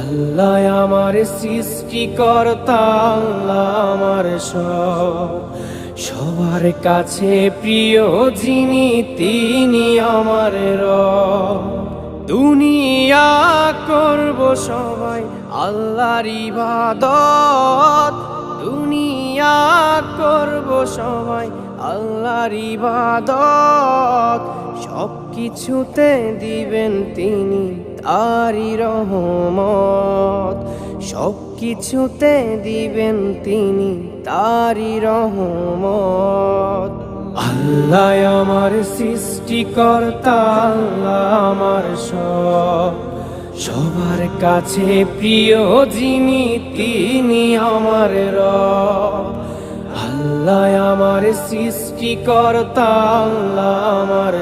আল্লাহ আমার সৃষ্টিকর্তা, আল্লাহ আমার সবার কাছে প্রিয় যিনি তিনি আমার রব। দুনিয়া করব সবাই আল্লাহর ইবাদত, দুনিয়া করব সবাই আল্লাহর ইবাদত। সব কিছুতে দিবেন তিনি তারি রহমত, সব কিছুতে দিবেন তিনি তারি রহমত। আল্লাহ আমার সৃষ্টিকর্তা, আল্লাহ আমার সবার কাছে প্রিয় যিনি তিনি আমার রব। আল্লাহ আমার সৃষ্টিকর্তা, আল্লাহ আমার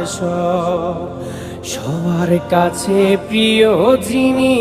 সবার কাছে প্রিয় যিনি